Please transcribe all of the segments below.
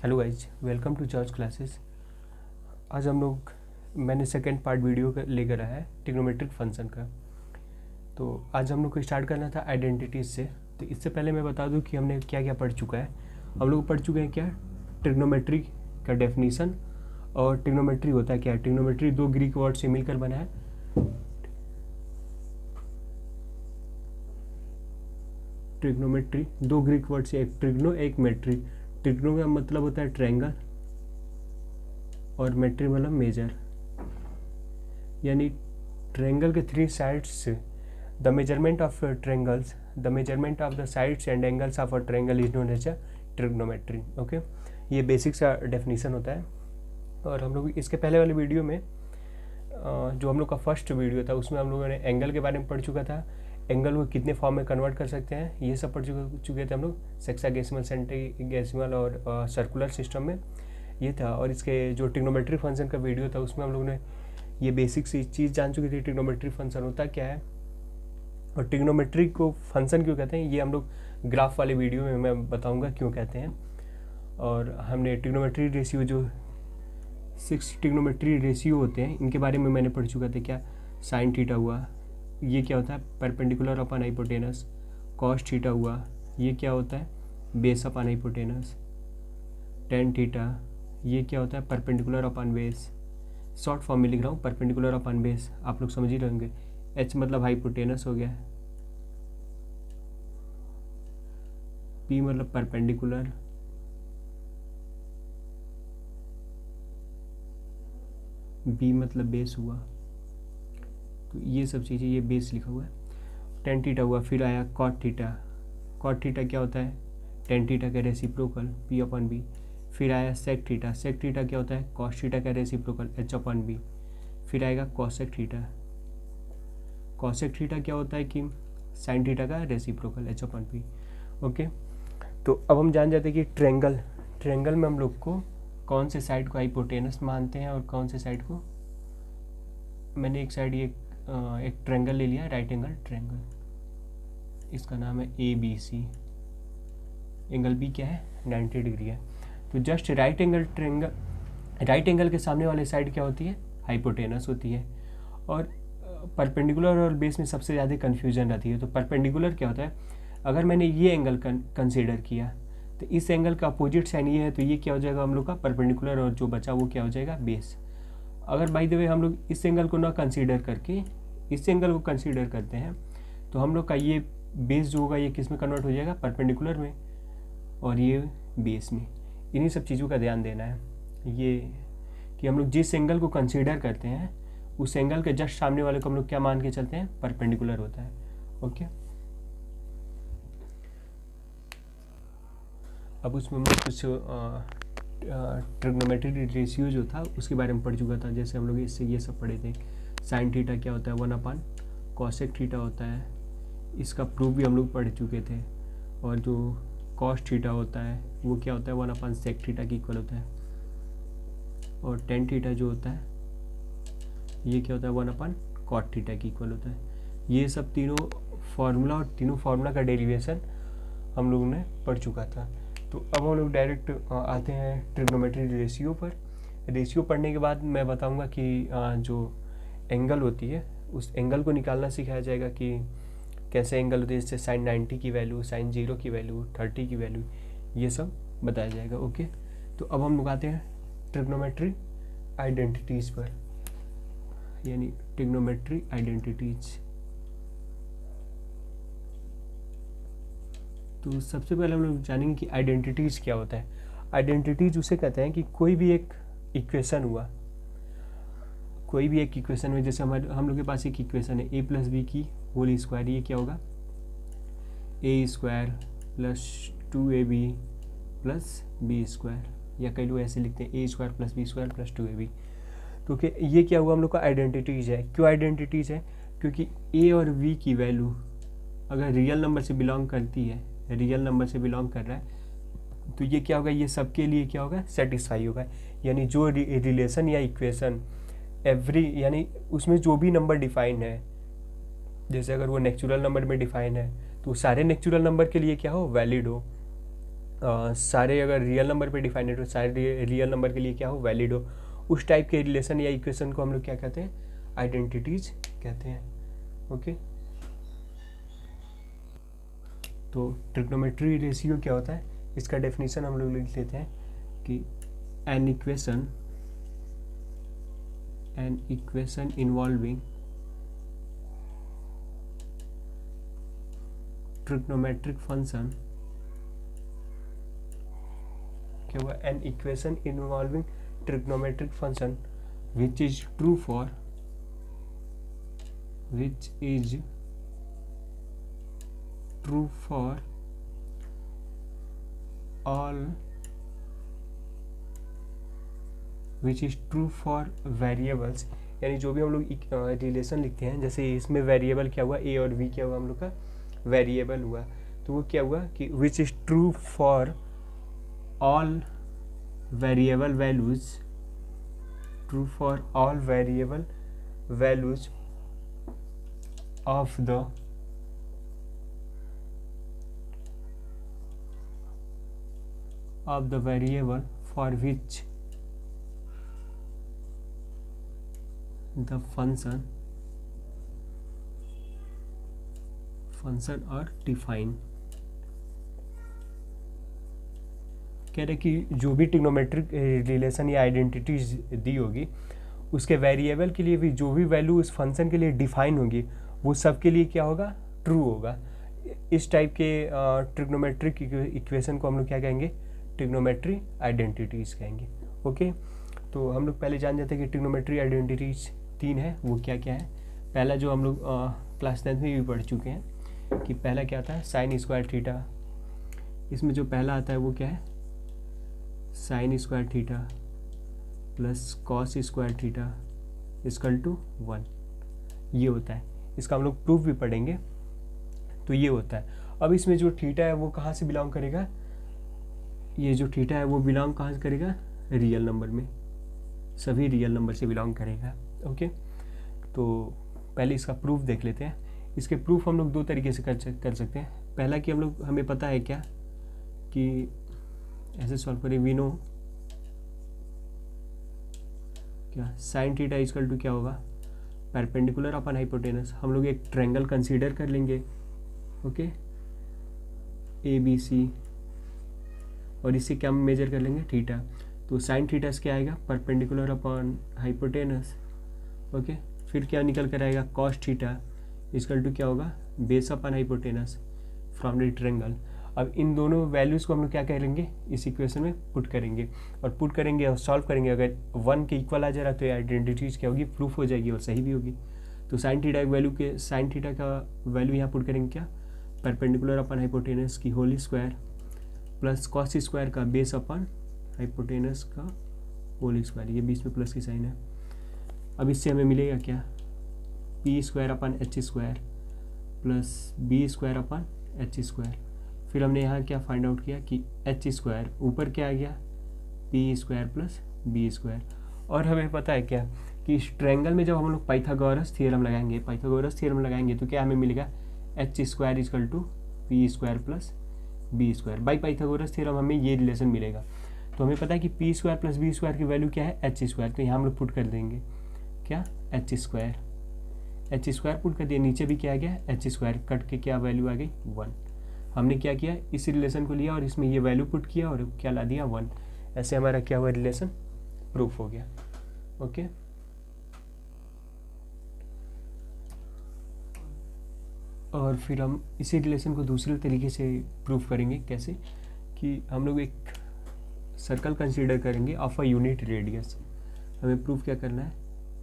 Hello guys, welcome to George classes. आज मैंने second part video लेकर आया है ट्रिग्नोमेट्रिक फंक्शन का। तो आज हम लोग को स्टार्ट करना था आइडेंटिटीज से। तो इससे पहले मैं बता दूं कि हमने क्या क्या पढ़ चुका है। हम लोग पढ़ चुके हैं क्या, ट्रिग्नोमेट्री का डेफिनीशन और ट्रिग्नोमेट्री होता है क्या। ट्रिग्नोमेट्री दो ग्रीक वर्ड से मिलकर बना है। ट्रिग्नोमेट्री दो ग्रीक वर्ड से, एक ट्रिग्नो एक मेट्री। ट्रिग्नो का मतलब होता है ट्रायंगल और मेट्री मतलब मेजर, यानी ट्रायंगल के थ्री साइड्स से the measurement of triangles, the measurement of the sides and angles of a triangle is known as a trigonometry. Okay, ये बेसिक सा डेफिनीशन होता है। और हम लोग इसके पहले वाले वीडियो में जो हम लोग का फर्स्ट वीडियो था उसमें हम लोगों ने एंगल के बारे में पढ़ चुका था। एंगल को कितने फॉर्म में कन्वर्ट कर सकते हैं ये सब पढ़ चुके थे हम लोग, सेक्साडेसिमल, सेंटीडेसिमल और सर्कुलर सिस्टम में ये था। और इसके जो ट्रिग्नोमेट्री फंक्शन का वीडियो था उसमें हम लोगों ने ये बेसिक सी चीज़ जान चुकी थी, ट्रिग्नोमेट्री फंक्शन होता क्या है और ट्रिग्नोमेट्री को फंक्शन क्यों कहते हैं। ये हम लोग ग्राफ वाले वीडियो में मैं बताऊंगा क्यों कहते हैं। और हमने ट्रिग्नोमेट्री रेशियो, जो 6 ट्रिग्नोमेट्री रेशियो होते हैं, इनके बारे में मैंने पढ़ चुका था। क्या साइन थीटा हुआ, ये क्या होता है, perpendicular upon hypotenuse. Cos theta हुआ, ये क्या होता है, base upon hypotenuse. Tan theta, ये क्या होता है, perpendicular upon base. Short form में लिख रहा हूँ, परपेंडिकुलर अपॉन बेस, आप लोग समझ ही रहेंगे। एच मतलब हाइपोटेनस हो गया, पी मतलब परपेंडिकुलर, बी मतलब बेस हुआ। तो ये सब चीज़ें, ये बेस लिखा हुआ है। टेन थीटा हुआ, फिर आया कॉट थीटा। कॉट थीटा क्या होता है, टेन थीटा का रेसिप्रोकल पी अपॉन बी। फिर आया सेक थीटा, सेक थीटा क्या होता है, कॉस थीटा का रेसिप्रोकल एच अपॉन बी। फिर आएगा कॉसेक थीटा, कॉसेक थीटा क्या होता है कि साइन थीटा का reciprocal H upon B. Okay, तो अब हम जान जाते हैं कि ट्रायंगल, ट्रायंगल में हम लोग को कौन से साइड को हाइपोटेनस मानते हैं और कौन से साइड को, मैंने एक साइड ये एक ट्रायंगल ले लिया, राइट एंगल ट्रायंगल, इसका नाम है ABC। एंगल बी क्या है, 90 डिग्री है। तो just right angle triangle, right angle के सामने वाले साइड क्या होती है, हाइपोटेनस होती है। और परपेंडिकुलर और बेस में सबसे ज़्यादा कन्फ्यूजन रहती है। तो परपेंडिकुलर क्या होता है, अगर मैंने ये एंगल कंसिडर किया तो इस एंगल का अपोजिट साइन ये है, तो ये क्या हो जाएगा हम लोग का परपेंडिकुलर, और जो बचा वो क्या हो जाएगा, बेस। अगर बाय द वे हम लोग इस एंगल को ना कंसीडर करके इस एंगल को कंसीडर करते हैं तो हम लोग का ये बेस जो होगा ये किस में कन्वर्ट हो जाएगा, परपेंडिकुलर में, और ये बेस में। इन्हीं सब चीज़ों का ध्यान देना है, ये कि हम लोग जिस एंगल को कंसीडर करते हैं उस एंगल के जस्ट सामने वाले को हम लोग क्या मान के चलते हैं, परपेंडिकुलर होता है। ओके, अब उसमें हम लोग कुछ ट्रिग्नोमेट्री रेशियो जो था उसके बारे में पढ़ चुका था। जैसे हम लोग इससे ये सब पढ़े थे, साइन थीटा क्या होता है, 1 अपॉन कॉसेक थीटा होता है, इसका प्रूफ भी हम लोग पढ़ चुके थे। और जो कॉस थीटा होता है वो क्या होता है, 1 अपॉन सेक थीटा के इक्वल होता है। और टेन थीटा जो होता है ये क्या होता है, 1 अपॉन कॉट थीटा के इक्वल होता है। ये सब तीनों फार्मूला और तीनों फार्मूला का डेरिवेशन हम लोगों ने पढ़ चुका था। तो अब हम लोग डायरेक्ट आते हैं ट्रिग्नोमेट्री रेशियो पर। रेशियो पढ़ने के बाद मैं बताऊंगा कि जो एंगल होती है उस एंगल को निकालना सिखाया जाएगा कि कैसे एंगल होती है, जैसे साइन 90 की वैल्यू, साइन 0 की वैल्यू, 30 की वैल्यू, ये सब बताया जाएगा। ओके, तो अब हम लोग आते हैं ट्रिग्नोमेट्री आइडेंटिटीज़ पर, यानी ट्रिग्नोमेट्री आइडेंटिटीज़। तो सबसे पहले हम लोग जानेंगे कि आइडेंटिटीज़ क्या होता है। आइडेंटिटीज उसे कहते हैं कि कोई भी एक इक्वेशन हुआ, कोई भी एक इक्वेशन में, जैसे हम लोग के पास एक इक्वेशन है a+b की होल स्क्वायर, ये क्या होगा, a² + 2ab + b², या कई लोग ऐसे लिखते हैं a² + b² + 2ab। तो ये क्या हुआ, हम लोग का आइडेंटिटीज है। क्यों आइडेंटिटीज है, क्योंकि a और b की वैल्यू अगर रियल नंबर से बिलोंग करती है, रियल नंबर से बिलोंग कर रहा है, तो ये क्या होगा, ये सबके लिए क्या होगा, सेटिस्फाई होगा। यानी जो रिलेशन या इक्वेशन एवरी, यानी उसमें जो भी नंबर डिफाइन है, जैसे अगर वो नेचुरल नंबर में डिफाइन है तो सारे नेचुरल नंबर के लिए क्या हो, वैलिड हो। सारे अगर रियल नंबर पे डिफाइनेड हो, सारे रियल नंबर के लिए क्या हो, वैलिड हो, उस टाइप के रिलेशन या इक्वेशन को हम लोग क्या कहते हैं, आइडेंटिटीज कहते हैं। ओके, तो ट्रिग्नोमेट्री रेशियो क्या होता है, इसका डेफिनेशन हम लोग लिख लेते हैं कि an equation involving trigonometric function, क्या हुआ, an equation involving trigonometric function which is true for variables, यानी जो भी हम लोग रिलेशन लिखते हैं, जैसे इसमें वेरिएबल क्या हुआ, ए और वी क्या हुआ, हम लोग का वेरिएबल हुआ, तो वो क्या हुआ कि which is true for all variable values, true for all variable values of the variable for which the function are defined। कह रहे कि जो भी ट्रिग्नोमेट्रिक रिलेशन या आइडेंटिटीज दी होगी, उसके वेरिएबल के लिए भी जो भी वैल्यू उस फंक्शन के लिए डिफाइन होगी, वो सब के लिए क्या होगा, ट्रू होगा। इस टाइप के ट्रिग्नोमेट्रिक इक्वेशन को हम लोग क्या कहेंगे, ट्रिग्नोमेट्री आइडेंटिटीज कहेंगे। ओके, तो हम लोग पहले जान जाते हैं कि ट्रिग्नोमेट्री आइडेंटिटीज 3 है, वो क्या क्या है। पहला जो हम लोग क्लास 10 में भी पढ़ चुके हैं कि पहला क्या आता है, साइन स्क्वायर थीटा। इसमें जो पहला आता है वो क्या है, sine square theta plus cos square theta equal to 1, ये होता है। इसका हम लोग प्रूफ भी पढ़ेंगे, तो ये होता है। अब इसमें जो थीटा है वो कहाँ से बिलोंग करेगा, ये जो थीटा है वो बिलोंग कहाँ से करेगा, रियल नंबर में, सभी रियल नंबर से बिलोंग करेगा। ओके, तो पहले इसका प्रूफ देख लेते हैं। इसके प्रूफ हम लोग 2 तरीके से कर सकते हैं। पहला कि हम लोग, हमें पता है क्या कि ऐसे सॉल्व करें, वी नो क्या साइन थीटा इक्वल टू क्या होगा, परपेंडिकुलर अपन हाइपोटेनस। हम लोग एक ट्रायंगल कंसीडर कर लेंगे, ओके, ABC, और इससे क्या मेजर कर लेंगे, थीटा। तो साइन थीटा से क्या आएगा, परपेंडिकुलर अपॉन हाइपोटेनस। ओके, फिर क्या निकल कर आएगा, कॉस थीटा इक्वल टू क्या होगा, base upon hypotenuse from the triangle. अब इन दोनों वैल्यूज़ को हम लोग क्या करेंगे, इस इक्वेशन में पुट करेंगे, और पुट करेंगे और सॉल्व करेंगे। अगर 1 के इक्वल आ जा रहा तो ये आइडेंटिटीज क्या होगी, प्रूफ हो जाएगी और सही भी होगी। तो साइन थीटा वैल्यू के, साइन थीटा का वैल्यू यहाँ पुट करेंगे क्या, परपेंडिकुलर अपन हाइपोटेनस की whole square plus cos square का बेस अपन हाइपोटेनस का होल स्क्वायर, ये बीच में प्लस की साइन है। अब इससे हमें मिलेगा क्या, P square upon H square plus B square upon H square. फिर हमने यहाँ क्या फाइंड आउट किया कि एच स्क्वायर ऊपर क्या आ गया, P square plus B square. और हमें पता है क्या कि इस ट्रायंगल में जब हम लोग पाइथागोरस थ्योरम लगाएंगे तो क्या हमें मिलेगा, H square equal to P square plus B square. By Pythagoras theorem हमें ये रिलेशन मिलेगा। तो हमें पता है कि P square plus B square की वैल्यू क्या है, एच स्क्वायर। तो यहाँ हम लोग पुट कर देंगे क्या, एच स्क्वायर पुट कर दिया, नीचे भी क्या आ गया, एच स्क्वायर, कट के क्या वैल्यू आ गई, 1। हमने क्या किया, इस रिलेशन को लिया और इसमें ये वैल्यू पुट किया और क्या ला दिया, 1। ऐसे हमारा क्या हुआ, रिलेशन प्रूफ हो गया। ओके, और फिर हम इसी रिलेशन को दूसरे तरीके से प्रूफ करेंगे। कैसे कि हम लोग एक सर्कल कंसीडर करेंगे ऑफ अ यूनिट रेडियस। हमें प्रूफ क्या करना है,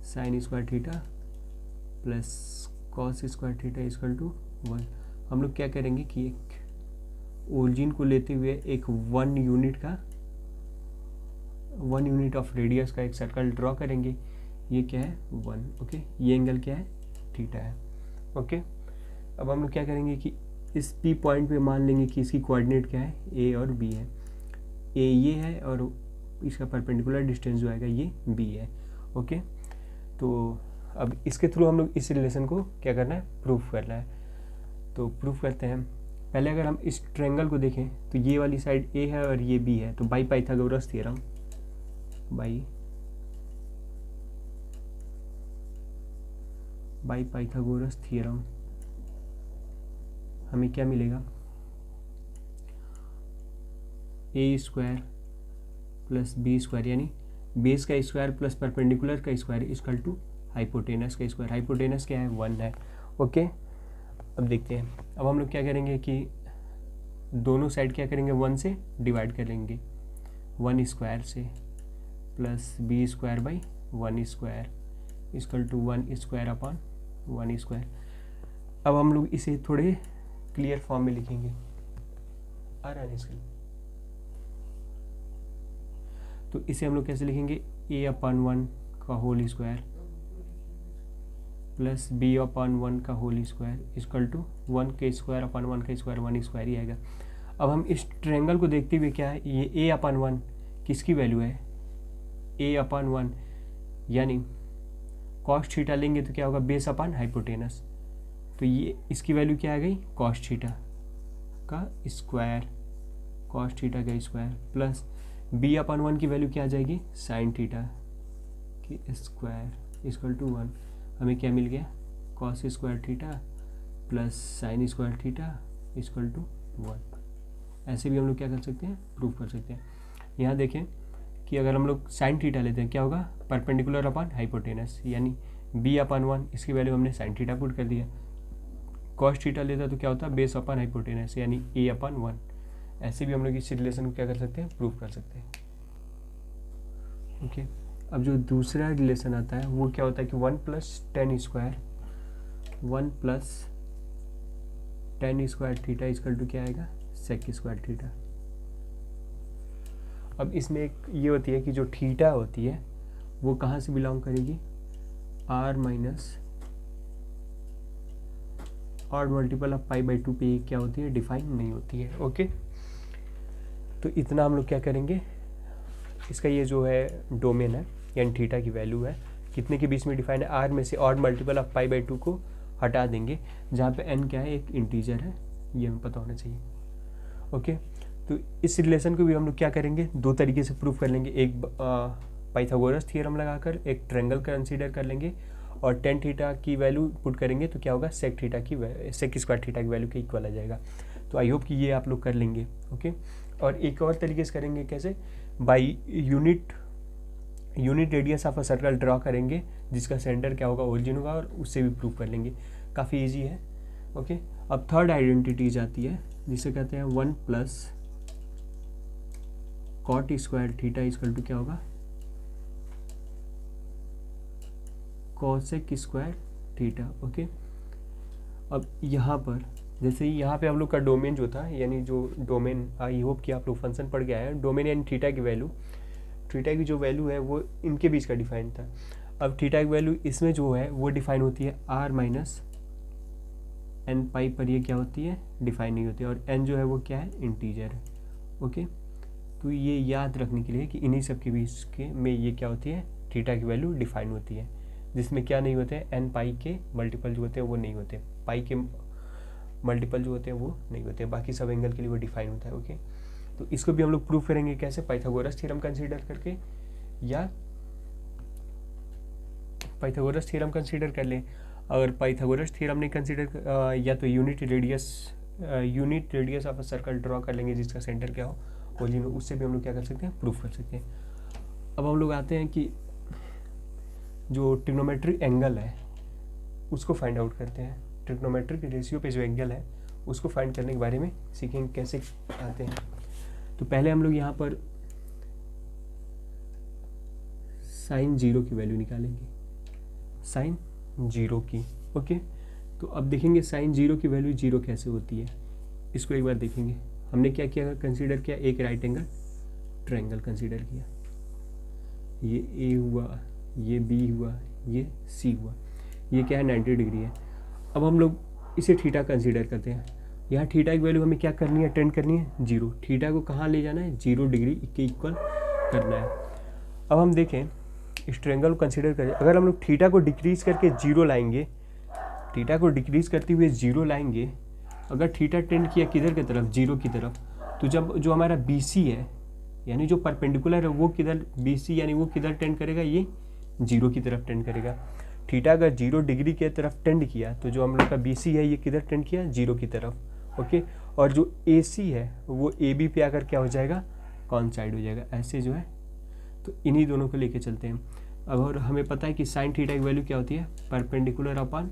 sine square theta plus cos square theta equal to 1। हम लोग क्या करेंगे कि एक ओरिजिन को लेते हुए एक 1 यूनिट ऑफ रेडियस का एक सर्कल ड्रॉ करेंगे। ये क्या है, 1। ओके, ये एंगल क्या है, थीटा है। ओके, अब हम लोग क्या करेंगे कि इस P पॉइंट पे मान लेंगे कि इसकी कोऑर्डिनेट क्या है, A और B है। A ये है और इसका परपेंडिकुलर डिस्टेंस जो आएगा ये B है। ओके, तो अब इसके थ्रू हम लोग इस रिलेशन को क्या करना है, प्रूफ करना है। तो प्रूफ करते हैं। पहले अगर हम इस ट्रायंगल को देखें तो ये वाली साइड ए है और ये बी है, तो by Pythagoras theorem, by Pythagoras theorem हमें क्या मिलेगा, ए स्क्वायर प्लस बी स्क्वायर, यानी बेस का स्क्वायर प्लस परपेंडिकुलर का स्क्वायर इक्वल टू हाइपोटेनस का स्क्वायर। हाइपोटेनस क्या है, 1 है। ओके, अब देखते हैं। अब हम लोग क्या करेंगे कि दोनों साइड क्या करेंगे, 1 से डिवाइड कर लेंगे, 1 स्क्वायर से plus B square by 1 square equal to 1 square upon 1 square. अब हम लोग इसे थोड़े क्लियर फॉर्म में लिखेंगे, आ रहा है इसके, तो इसे हम लोग कैसे लिखेंगे, ए अपॉन 1 का whole square plus B upon 1 का होल स्क्वायर इक्वल टू 1 के स्क्वायर अपॉन 1 का स्क्वायर, 1 स्क्वायर ही आएगा। अब हम इस ट्रायंगल को देखते हुए क्या है, ये ए अपॉन 1 किसकी वैल्यू है, ए अपॉन 1, यानी कॉस थीटा लेंगे तो क्या होगा, बेस अपॉन हाइपोटेनस, तो ये इसकी वैल्यू क्या आ गई, कॉस थीटा का स्क्वायर, कॉस थीटा का स्क्वायर प्लस बी अपॉन 1 की वैल्यू क्या आ जाएगी, साइन थीटा की स्क्वायर इक्वल टू 1। हमें क्या मिल गया, cos square theta plus sine square theta equal to 1। ऐसे भी हम लोग क्या कर सकते हैं, प्रूफ कर सकते हैं। यहाँ देखें कि अगर हम लोग साइन थीटा लेते हैं क्या होगा, परपेंडिकुलर अपॉन हाइपोटेनस, यानी बी अपॉन 1 इसकी वैल्यू हमने साइन थीटा पुट कर दिया। कॉस थीटा लेता तो क्या होता है, बेस अपॉन हाइपोटेनस यानी ए अपॉन 1। ऐसे भी हम लोग इस रिलेशन को क्या कर सकते हैं, प्रूफ कर सकते हैं। ओके, अब जो दूसरा रिलेशन आता है वो क्या होता है कि 1 plus tan square, 1 plus tan square theta equal to क्या आएगा, सेक स्क्वायर थीटा। अब इसमें एक ये होती है कि जो थीटा होती है वो कहाँ से बिलोंग करेगी, आर माइनस और मल्टीपल ऑफ पाई बाई 2 पे क्या होती है, डिफाइन नहीं होती है। ओके, तो इतना हम लोग क्या करेंगे, इसका ये जो है डोमेन है यानी थीटा की वैल्यू है कितने के बीच में डिफाइन है, आर में से odd multiple of pi by 2 को हटा देंगे, जहाँ पे एन क्या है, एक इंटीजर है, ये हमें पता होना चाहिए। ओके, तो इस रिलेशन को भी हम लोग क्या करेंगे, दो तरीके से प्रूफ कर लेंगे, एक पाइथागोरस थ्योरम लगाकर एक ट्रायंगल कंसीडर कर लेंगे और टेन थीटा की वैल्यू पुट करेंगे तो क्या होगा, सेक थीटा की सेक स्क्वायर थीटा की वैल्यू के इक्वल आ जाएगा। तो आई होप कि ये आप लोग कर लेंगे। ओके, और एक और तरीके से करेंगे, कैसे, by unit radius of a circle draw करेंगे जिसका सेंटर क्या होगा, ओरिजिन होगा, और उससे भी प्रूफ कर लेंगे, काफ़ी इजी है। ओके, अब थर्ड आइडेंटिटी जाती है जिसे कहते हैं 1 plus cot square theta equal to क्या होगा, कोसेक स्क्वायर थीटा। ओके, अब यहाँ पर जैसे ही यहाँ पे हम लोग का डोमेन जो था, यानी जो डोमेन, आई होप कि आप लोग फंक्शन पढ़ गया है, डोमेन यानी थीटा की वैल्यू, थीटा की जो वैल्यू है वो इनके बीच का डिफाइन था। अब थीटा की वैल्यू इसमें जो है वो डिफाइन होती है आर माइनस एन पाई पर, ये क्या होती है, डिफाइन नहीं होती है, और एन जो है वो क्या है, इंटीजर है। ओके, तो ये याद रखने के लिए कि इन्हीं सब के बीच के में ये क्या होती है, थीटा की वैल्यू डिफाइन होती है, जिसमें क्या नहीं होते हैं, एन पाई के मल्टीपल जो होते हैं वो नहीं होते, पाई के मल्टीपल जो होते हैं वो नहीं होते, बाकी सब एंगल के लिए वो डिफाइन होता है। ओके, तो इसको भी हम लोग प्रूफ करेंगे कैसे, पाइथागोरस थ्योरम कंसीडर करके, या पाइथागोरस थ्योरम कंसीडर कर लें। अगर पाइथागोरस थ्योरम नहीं कंसीडर, या तो unit radius of a circle draw कर लेंगे जिसका सेंटर क्या हो, ओरिजिन, उससे भी हम लोग क्या कर सकते हैं, प्रूफ कर सकते हैं। अब हम लोग आते हैं कि जो ट्रिग्नोमेट्रिक एंगल है उसको फाइंड आउट करते हैं, ट्रिग्नोमेट्रिक रेशियो पे जो एंगल है उसको फाइंड करने के बारे में सीखेंगे कैसे आते हैं। तो पहले हम लोग यहाँ पर साइन 0 की वैल्यू निकालेंगे, साइन 0 की। ओके, तो अब देखेंगे साइन 0 की वैल्यू 0 कैसे होती है, इसको एक बार देखेंगे। हमने क्या किया, कंसीडर किया, एक राइट एंगल ट्रायंगल कंसीडर किया, ये ए हुआ, ये बी हुआ, ये सी हुआ, ये क्या है, 90 डिग्री है। अब हम लोग इसे थीटा कंसीडर करते हैं, यहाँ थीटा की वैल्यू हमें क्या करनी है, टेंड करनी है 0, थीटा को कहाँ ले जाना है, 0 डिग्री के इक्वल करना है। अब हम देखें इस ट्रायंगल को कंसीडर करें, अगर हम लोग थीटा को डिक्रीज करके 0 लाएंगे, थीटा को डिक्रीज करते हुए 0 लाएंगे अगर थीटा टेंड किया किधर की तरफ, जीरो की तरफ, तो जब जो हमारा बी सी है यानी जो परपेंडिकुलर है वो किधर, बी सी यानी वो किधर टेंड करेगा, ये जीरो की तरफ टेंड करेगा। थीटा अगर 0 डिग्री की तरफ टेंड किया तो जो हम लोग का बी सी है ये किधर टेंड किया, जीरो की तरफ। ओके, और जो ए सी है वो ए बी पे आकर क्या हो जाएगा, कॉन्साइड हो जाएगा, ऐसे जो है। तो इन्हीं दोनों को लेके चलते हैं। अब और हमें पता है कि साइन थीटा की वैल्यू क्या होती है, परपेंडिकुलर अपॉन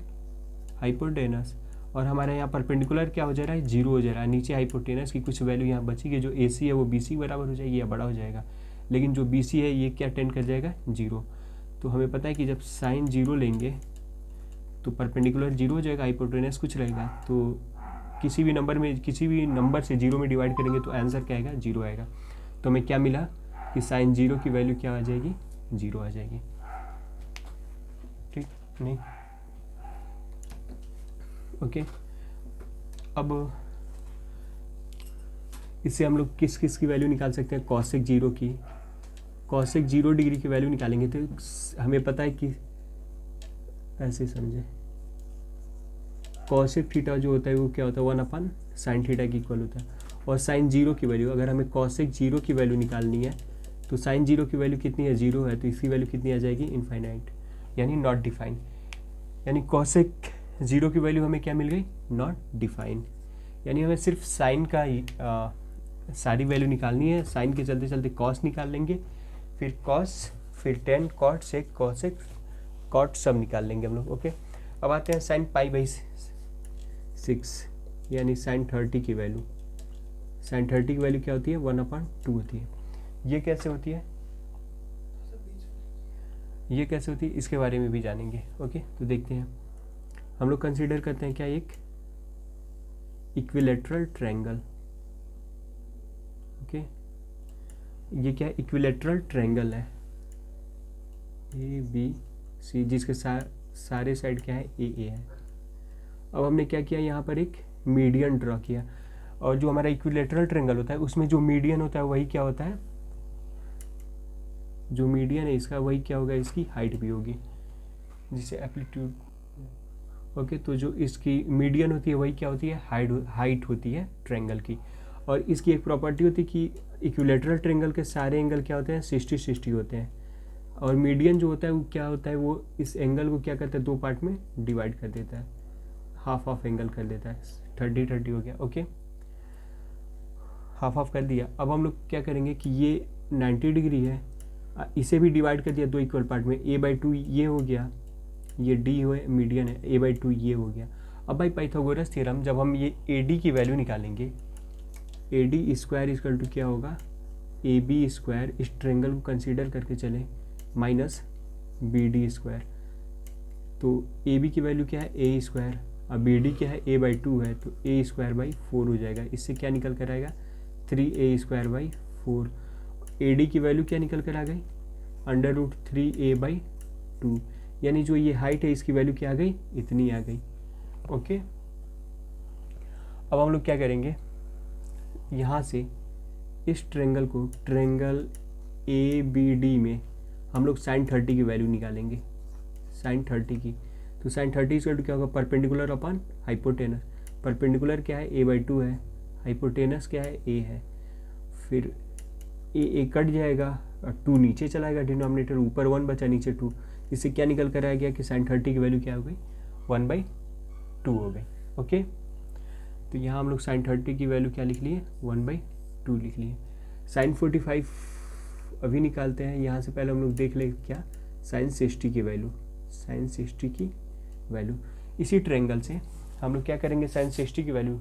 हाइपोटेनस, और हमारे यहाँ परपेंडिकुलर क्या हो जा रहा है, जीरो हो जा रहा है, नीचे हाइपोटेनस की कुछ वैल्यू यहाँ बचेगी, जो ए सी है वो बी सी बराबर हो जाएगी या बड़ा हो जाएगा, लेकिन जो बी सी है ये क्या टेंड कर जाएगा, जीरो। तो हमें पता है कि जब साइन जीरो लेंगे तो परपेंडिकुलर जीरो हो जाएगा, हाइपोटेनस कुछ रहेगा, तो किसी भी नंबर से जीरो में डिवाइड करेंगे तो आंसर क्या आएगा, जीरो आएगा। तो हमें क्या मिला कि साइन जीरो की वैल्यू क्या आ जाएगी, जीरो आ जाएगी। ठीक, नहीं, ओके। अब इससे हम लोग किस किस की वैल्यू निकाल सकते हैं, कॉसेक जीरो की, कॉसेक 0 डिग्री की वैल्यू निकालेंगे तो हमें पता है कि ऐसे समझे, कॉसेक थीटा जो होता है वो क्या होता है, 1 अपन साइन थीटा की इक्वल होता है। और साइन जीरो की वैल्यू, अगर हमें कॉसेक जीरो की वैल्यू निकालनी है तो साइन जीरो की वैल्यू कितनी है, जीरो है, तो इसकी वैल्यू कितनी आ जाएगी, इनफाइनाइट, यानी नॉट डिफाइन। यानी कॉसेक जीरो की वैल्यू हमें क्या मिल गई, नॉट डिफाइन। यानी हमें सिर्फ साइन का ही सारी वैल्यू निकालनी है, साइन के चलते चलते कॉस निकाल लेंगे, फिर कॉस, फिर टेन, कॉट, सेक, कॉसेक, कॉट सब निकाल लेंगे हम लोग। ओके, अब आते हैं साइन पाई बाई 6 यानी साइन 30 की वैल्यू। साइन 30 की वैल्यू क्या होती है, 1/2 होती है। ये कैसे होती है, ये कैसे होती है, इसके बारे में भी जानेंगे। ओके, तो देखते हैं। हम लोग कंसीडर करते हैं क्या, एक इक्विलेटरल ट्रायंगल। ओके, ये क्या, इक्विलेटरल ट्रायंगल है, ए बी सी, जिसके सारे साइड क्या है, ए है। अब हमने क्या किया, यहाँ पर एक मीडियन ड्रॉ किया, और जो हमारा इक्विलेटरल ट्रायंगल होता है उसमें जो मीडियन होता है वही क्या होता है, जो मीडियन है इसका वही क्या होगा, इसकी हाइट भी होगी, जिसे एप्लीट्यूड। ओके, तो जो इसकी मीडियन होती है वही क्या होती है, हाइट होती है ट्रायंगल की। और इसकी एक प्रॉपर्टी होती है कि इक्विलेटरल ट्रायंगल के सारे एंगल क्या होते हैं, 60-60 होते हैं, और मीडियन जो होता है वो क्या होता है, वो इस एंगल को क्या करता है, दो पार्ट में डिवाइड कर देता है, हाफ एंगल कर देता है, 30-30 हो गया। ओके, हाफ कर दिया। अब हम लोग क्या करेंगे कि ये 90 डिग्री है, इसे भी डिवाइड कर दिया दो इक्वल पार्ट में, a/2 ये हो गया, ये d हो मीडियन है, a/2 ये हो गया। अब भाई पाइथागोरस थ्योरम, जब हम ये AD की वैल्यू निकालेंगे, AD स्क्वायर इक्वल टू क्या होगा, AB स्क्वायर, इस ट्रायंगल को कंसीडर करके चले, माइनस BD स्क्वायर। तो AB की वैल्यू क्या है, A स्क्वायर, अब BD क्या है, a/2 है, तो A स्क्वायर बाई 4 हो जाएगा। इससे क्या निकल कर आएगा, 3A स्क्वायर बाई 4। AD की वैल्यू क्या निकल कर आ गई, √3A/2, यानी जो ये हाइट है इसकी वैल्यू क्या आ गई, इतनी आ गई। ओके, अब हम लोग क्या करेंगे, यहाँ से इस ट्रायंगल को, ट्रायंगल ABD में हम लोग साइन 30 की वैल्यू निकालेंगे, साइन 30 की। तो साइन 30 इक्वल टू क्या होगा, परपेंडिकुलर अपॉन हाइपोटेनस। परपेंडिकुलर क्या है, a/2 है, हाइपोटेनस क्या है, a है, फिर a कट जाएगा और 2 नीचे चलाएगा, डिनोमिनेटर ऊपर 1 बचा, नीचे 2। इससे क्या निकल कर आ गया कि साइन 30 की वैल्यू क्या हो गई, 1/2 हो गई। ओके, तो यहाँ हम लोग साइन 30 की वैल्यू क्या लिख लिए, 1/2 लिख लिए। साइन 45 अभी निकालते हैं, यहाँ से पहले हम लोग देख ले क्या, साइन 60 की वैल्यू, साइन 60 की वैल्यू। इसी ट्रायंगल से हम लोग क्या करेंगे, साइन 60 की वैल्यू,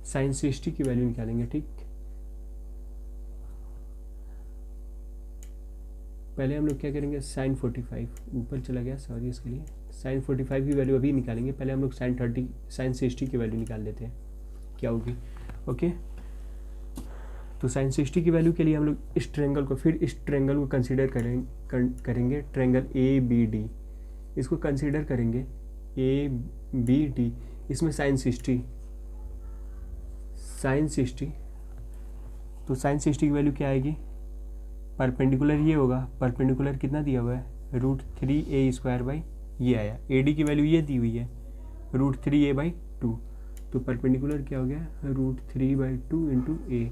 साइन 60 की वैल्यू निकालेंगे। ठीक, पहले हम लोग क्या करेंगे, साइन 45 ऊपर चला गया, सॉरी इसके लिए, साइन 45 की वैल्यू अभी निकालेंगे, पहले हम लोग साइन 60 की वैल्यू निकाल लेते हैं क्या होगी। ओके, तो साइन 60 की वैल्यू के लिए हम लोग इस ट्रायंगल को, फिर इस ट्रायंगल को कंसीडर करेंगे ट्रायंगल ABD, इसको कंसीडर करेंगे ABD, इसमें साइन 60, तो साइन 60 की वैल्यू क्या आएगी, परपेंडिकुलर ये होगा, परपेंडिकुलर कितना दिया हुआ है, √3A स्क्वायर बाई ये आया, AD की वैल्यू ये दी हुई है, √3a/2, तो परपेंडिकुलर क्या हो गया √3/2 इंटू ए,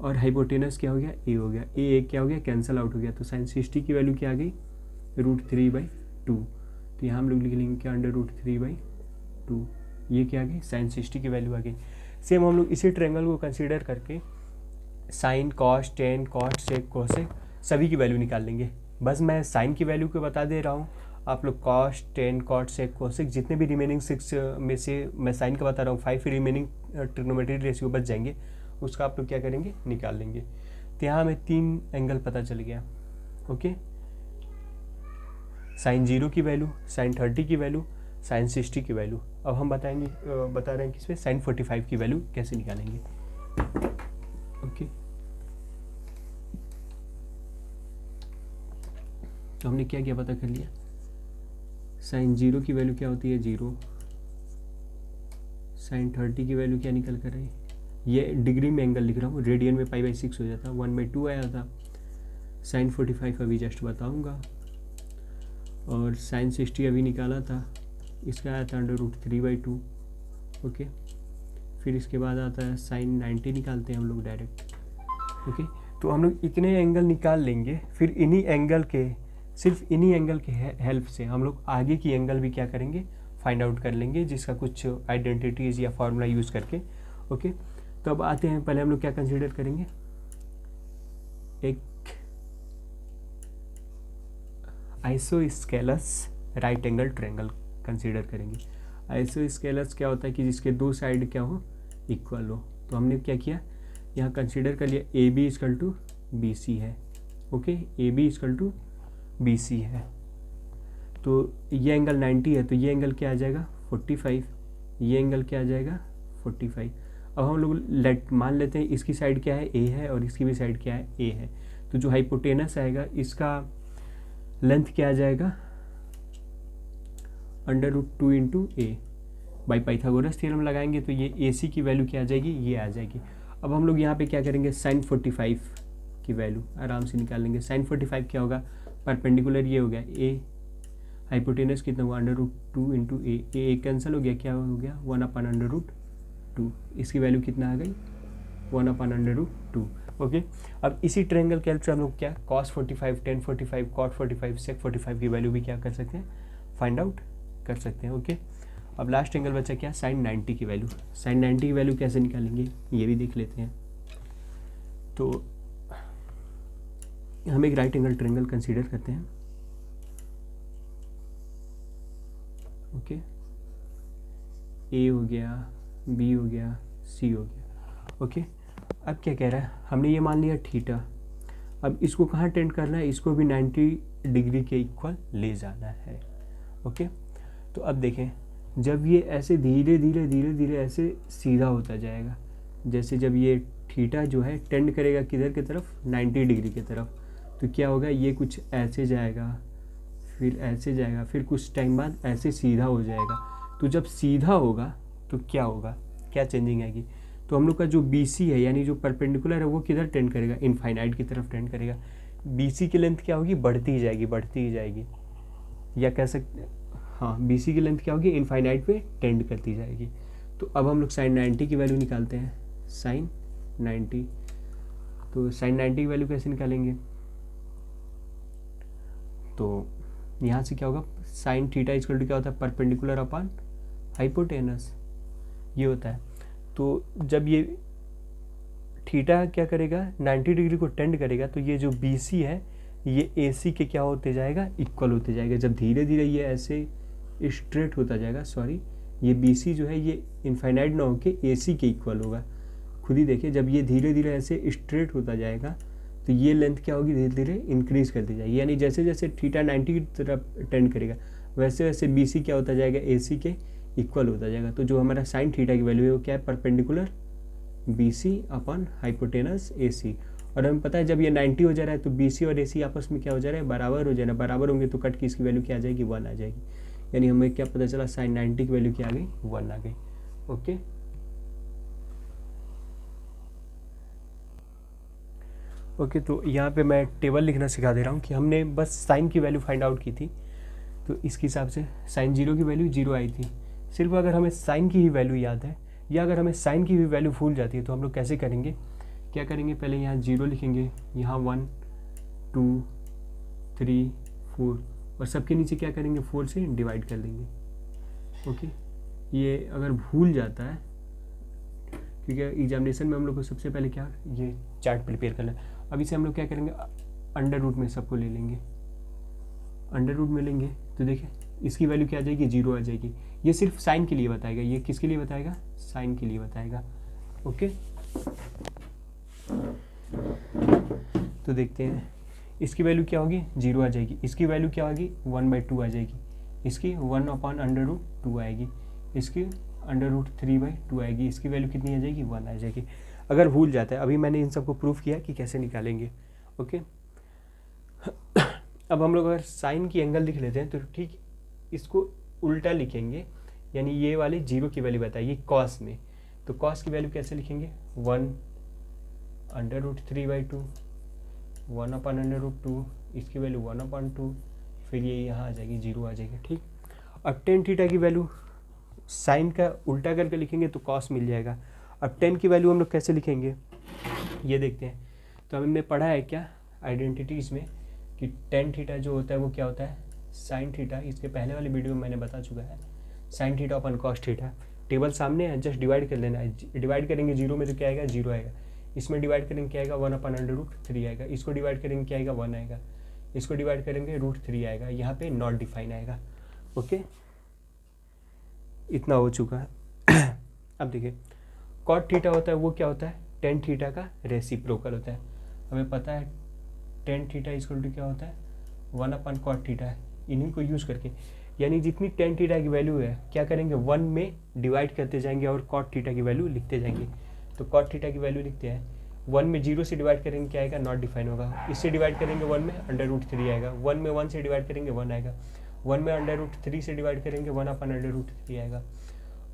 और हाइपोटेनस क्या हो गया ए हो गया, ए क्या हो गया कैंसिल आउट हो गया, तो साइन 60 की वैल्यू क्या आ गई √3/2, तो यहाँ हम लोग लिख लेंगे क्या √3/2, ये क्या आ गई साइन 60 की वैल्यू आ गई। सेम हम लोग इसी ट्रायंगल को कंसीडर करके sine cos tan cot sec cosec सभी की वैल्यू निकाल लेंगे। बस मैं साइन की वैल्यू को बता दे रहा हूँ, आप लोग cos tan cot sec cosec जितने भी रिमेनिंग 6 में से मैं साइन का बता रहा हूँ 5 रिमेनिंग ट्रिग्नोमेट्री रेशियो बच जाएंगे, उसका आप लोग क्या करेंगे निकाल लेंगे। तो यहाँ हमें 3 एंगल पता चल गया। ओके, साइन 0 की वैल्यू, साइन 30 की वैल्यू, साइन 60 की वैल्यू। अब हम बता रहे हैं कि इसमें साइन 45 की वैल्यू कैसे निकालेंगे। ओके, तो हमने क्या क्या पता कर लिया, साइन 0 की वैल्यू क्या होती है 0, साइन 30 की वैल्यू क्या निकल कर रही है, ये डिग्री में एंगल लिख रहा हूँ, रेडियन में π/6 हो जाता, 1/2 आया था। साइन 45 अभी जस्ट बताऊँगा, और साइन 60 अभी निकाला था, इसका आया था √3/2। ओके, फिर इसके बाद आता है साइन 90 निकालते हैं हम लोग डायरेक्ट। ओके, तो हम लोग इतने एंगल निकाल लेंगे, फिर सिर्फ इन्हीं एंगल के हेल्प से हम लोग आगे की एंगल भी क्या करेंगे फाइंड आउट कर लेंगे, जिसका कुछ आइडेंटिटीज या फॉर्मूला यूज़ करके। ओके, तो अब आते हैं, पहले हम लोग क्या कंसीडर करेंगे, एक isosceles right angle triangle consider करेंगे। आइसोस्केलस क्या होता है कि जिसके 2 साइड क्या हो इक्वल हो, तो हमने क्या किया यहाँ कंसीडर कर लिया AB = BC है। ओके, AB = BC है, तो ये एंगल 90 है, तो ये एंगल क्या आ जाएगा 45, ये एंगल क्या आ जाएगा 45। अब हम लोग मान लेते हैं इसकी साइड क्या है A है और इसकी भी साइड क्या है A है, तो जो हाइपोटेनस आएगा इसका लेंथ क्या आ जाएगा √2 into A. By Pythagoras theorem लगाएंगे तो ये AC की वैल्यू क्या आ जाएगी, ये आ जाएगी। अब हम लोग यहाँ पे क्या करेंगे, साइन 45 की वैल्यू आराम से निकाल लेंगे। साइन 45 क्या होगा, परपेंडिकुलर ये हो गया A, हाइपोटेनस कितना हुआ √2 इंटू ए कैंसिल हो गया, क्या हो गया 1/√2, इसकी वैल्यू कितना आ गई 1/√2। ओके, अब इसी ट्रायंगल के हेल्प से हम लोग क्या cos 45, tan 45, cot 45, sec 45 की वैल्यू भी क्या कर सकते हैं फाइंड आउट कर सकते हैं। ओके, अब लास्ट एंगल बचा क्या, साइन 90 की वैल्यू। साइन 90 की वैल्यू कैसे निकालेंगे ये भी देख लेते हैं। तो हम एक राइट एंगल ट्रायंगल कंसीडर करते हैं। ओके, ए हो गया, बी हो गया, सी हो गया। ओके, अब क्या कह रहा है, हमने ये मान लिया थीटा, अब इसको कहाँ टेंड करना है, इसको भी 90 डिग्री के इक्वल ले जाना है। ओके, तो अब देखें, जब ये ऐसे धीरे धीरे ऐसे सीधा होता जाएगा, जैसे जब ये थीटा जो है टेंड करेगा किधर की तरफ 90 डिग्री की तरफ, तो क्या होगा, ये कुछ ऐसे जाएगा, फिर ऐसे जाएगा, फिर कुछ टाइम बाद ऐसे सीधा हो जाएगा। तो जब सीधा होगा तो क्या होगा, क्या चेंजिंग आएगी, तो हम लोग का जो BC है यानी जो परपेंडिकुलर है वो किधर टेंड करेगा, इनफाइनाइट की तरफ टेंड करेगा। BC की लेंथ क्या होगी, बढ़ती ही जाएगी, या कह सकते हैं हाँ, BC की लेंथ क्या होगी, इनफाइनाइट पे टेंड करती जाएगी। तो अब हम लोग साइन 90 की वैल्यू निकालते हैं, साइन 90। तो साइन 90 की वैल्यू कैसे निकालेंगे, तो यहाँ से क्या होगा, साइन थीटा इक्वल क्या होता है, परपेंडिकुलर अपॉन हाइपोटेनस, ये होता है। तो जब ये थीटा क्या करेगा 90 डिग्री को टेंड करेगा, तो ये जो BC है ये AC के क्या होते जाएगा, इक्वल होते जाएगा। जब धीरे धीरे ये ऐसे स्ट्रेट होता जाएगा, सॉरी, ये BC जो है ये इनफाइनाइट ना होके AC के इक्वल होगा। खुद ही देखिए, जब ये धीरे धीरे ऐसे स्ट्रेट होता जाएगा तो ये लेंथ क्या होगी, धीरे धीरे इंक्रीज करती जाएगी, यानी जैसे जैसे थीटा 90 की तरफ टेंड करेगा वैसे वैसे BC क्या होता जाएगा, AC के इक्वल होता जाएगा। तो जो हमारा साइन थीटा की वैल्यू है वो क्या है, perpendicular BC upon hypotenuse AC। और हमें पता है जब ये 90 हो जा रहा है तो BC और AC आपस में क्या हो जा रहा है, बराबर हो जाना, बराबर होंगे तो कट की इसकी वैल्यू क्या आ जाएगी, 1 आ जाएगी। यानी हमें क्या पता चला, साइन 90 की वैल्यू क्या आ गई, 1 आ गई। ओके, ओके, तो यहाँ पे मैं टेबल लिखना सिखा दे रहा हूँ कि हमने बस साइन की वैल्यू फाइंड आउट की थी, तो इसके हिसाब से साइन 0 की वैल्यू 0 आई थी, सिर्फ अगर हमें साइन की ही वैल्यू याद है या अगर हमें साइन की भी वैल्यू भूल जाती है तो हम लोग कैसे करेंगे, क्या करेंगे, पहले यहाँ 0 लिखेंगे, यहाँ 1 2 3 4 और सबके नीचे क्या करेंगे 4 से डिवाइड कर देंगे। ओके, ये अगर भूल जाता है, क्योंकि एग्जामिनेशन में हम लोग को सबसे पहले क्या ये चार्ट प्रिपेयर करना है। अब इसे हम लोग क्या करेंगे, अंडर रूट में सबको ले लेंगे, अंडर रूट में लेंगे तो देखिए इसकी वैल्यू क्या आ जाएगी, 0 आ जाएगी। ये सिर्फ साइन के लिए बताएगा, ये किसके लिए बताएगा, साइन के लिए बताएगा। ओके, तो देखते हैं इसकी वैल्यू क्या होगी, 0 आ जाएगी। इसकी वैल्यू क्या होगी, 1/2 आ जाएगी। इसकी 1/√2 आएगी। इसकी √3/2 आएगी। इसकी वैल्यू कितनी आ जाएगी, 1 आ जाएगी। अगर भूल जाता है, अभी मैंने इन सबको प्रूफ किया कि कैसे निकालेंगे। ओके, अब हम लोग अगर साइन की एंगल लिख लेते हैं तो ठीक इसको उल्टा लिखेंगे, यानी ये वाली 0 की वैल्यू बताइए कॉस में, तो कॉस की वैल्यू कैसे लिखेंगे, 1/√3/2 1/√2, इसकी वैल्यू 1/2, फिर ये यहाँ आ जाएगी 0 आ जाएगी। ठीक, अब टेन थीटा की वैल्यू साइन का उल्टा करके लिखेंगे तो कॉस मिल जाएगा। अब टेन की वैल्यू हम लोग कैसे लिखेंगे ये देखते हैं। तो हमने पढ़ा है क्या आइडेंटिटीज़ में कि टेन थीटा जो होता है वो क्या होता है, साइन थीटा। इसके पहले वाले वीडियो में मैंने बता चुका है, साइन थीटा अपन कॉस थीटा। टेबल सामने है, जस्ट डिवाइड कर लेना है। डिवाइड करेंगे 0 में तो क्या आएगा, 0 आएगा। इसमें डिवाइड करेंगे क्या आएगा, 1/√3 आएगा। इसको डिवाइड करेंगे क्या आएगा, 1 आएगा। इसको डिवाइड करेंगे √3 आएगा। यहाँ पे नॉट डिफाइन आएगा। ओके, इतना हो चुका है। अब देखिए कॉट थीटा होता है वो क्या होता है, टेन थीटा का रेसिप्रोकल होता है। हमें पता है टेन थीटा इक्वल टू क्या होता है, 1/cot थीटा है। इन्हीं को यूज़ करके यानी जितनी टेन थीटा की वैल्यू है क्या करेंगे 1 में डिवाइड करते जाएंगे और कॉट थीटा की वैल्यू लिखते जाएंगे। तो कॉट थीटा की वैल्यू लिखते हैं, 1 में 0 से डिवाइड करेंगे क्या आएगा, नॉट डिफाइन होगा। इससे डिवाइड करेंगे 1 में √3 आएगा। 1 में 1 से डिवाइड करेंगे 1 आएगा। 1 में √3 से डिवाइड करेंगे 1/√3 आएगा।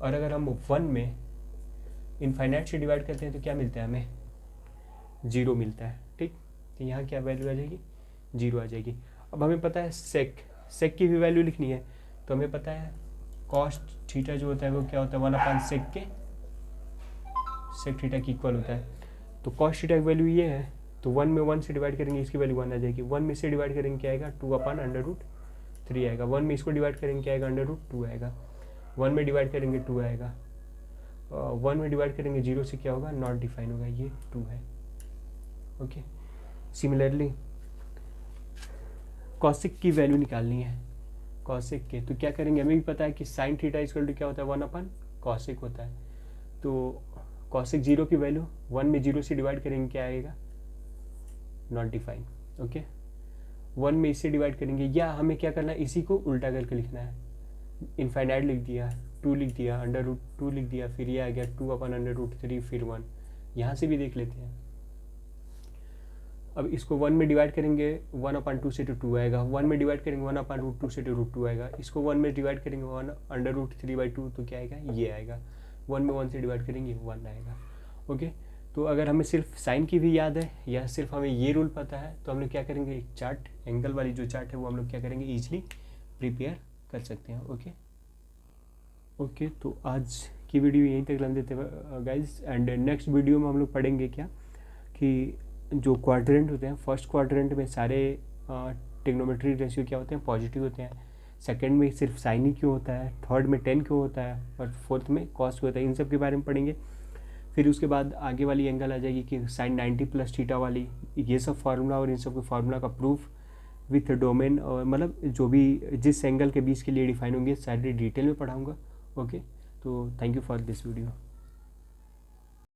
और अगर हम 1 में इनफाइनाइट से डिवाइड करते हैं तो क्या मिलता है हमें, 0 मिलता है। ठीक, तो यहाँ क्या वैल्यू आ जाएगी, 0 आ जाएगी। अब हमें पता है सेक की भी वैल्यू लिखनी है, तो हमें पता है कॉस थीटा जो होता है वो क्या होता है, 1/sec के सेक थीटा की इक्वल होता है। तो कॉस थीटा की वैल्यू ये है, तो 1 में 1 से डिवाइड करेंगे इसकी वैल्यू 1 आ जाएगी। 1 में से डिवाइड करेंगे क्या आएगा, 2/√3 आएगा। 1 में इसको डिवाइड करेंगे क्या आएगा, √2 आएगा। 1 में डिवाइड करेंगे 2 आएगा। 1 में डिवाइड करेंगे 0 से क्या होगा, नॉट डिफाइन होगा, ये 2 है। ओके, सिमिलरली कॉसिक की वैल्यू निकालनी है, कॉसिक के तो क्या करेंगे, हमें भी पता है कि साइन थीटा इक्वल टू क्या होता है, 1/cosec होता है। तो कॉसिक 0 की वैल्यू 1 में 0 से डिवाइड करेंगे क्या आएगा, नॉट डिफाइन। ओके, 1 में इससे डिवाइड करेंगे, या हमें क्या करना है, इसी को उल्टा करके लिखना है। इनफाइनाइट लिख दिया, 2 लिख दिया, √2 लिख दिया, फिर ये आ गया 2/√3 फिर 1। यहाँ से भी देख लेते हैं। अब इसको 1 में डिवाइड करेंगे 1/2 से तो 2 आएगा। 1 में डिवाइड करेंगे 1/√2 से तो √2 आएगा। इसको 1 में डिवाइड करेंगे 1/√3/2 तो क्या आएगा, ये आएगा। 1 में 1 से डिवाइड करेंगे 1 आएगा। ओके, तो अगर हमें सिर्फ साइन की भी याद है या सिर्फ हमें ये रूल पता है तो हम लोग क्या करेंगे, एक चार्ट, एंगल वाली जो चार्ट है वो हम लोग क्या करेंगे, ईजिली प्रिपेयर कर सकते हैं। ओके, तो आज की वीडियो यहीं तक लाने देते हैं गाइज। एंड नेक्स्ट वीडियो में हम लोग पढ़ेंगे क्या कि जो क्वाड्रेंट होते हैं, फर्स्ट क्वाड्रेंट में सारे ट्रिग्नोमेट्री रेशियो क्या होते हैं, पॉजिटिव होते हैं। सेकंड में सिर्फ साइन ही क्यों होता है, थर्ड में 10 क्यों होता है, और फोर्थ में कॉस क्यों होता है, इन सब के बारे में पढ़ेंगे। फिर उसके बाद आगे वाली एंगल आ जाएगी कि साइन 90 + थीटा वाली, ये सब फार्मूला और इन सब के फार्मूला का प्रूफ विथ डोमेन, और मतलब जो भी जिस एंगल के बीच के लिए डिफाइन होंगे सारी डिटेल में पढ़ाऊँगा। ओके, तो thank you for this video.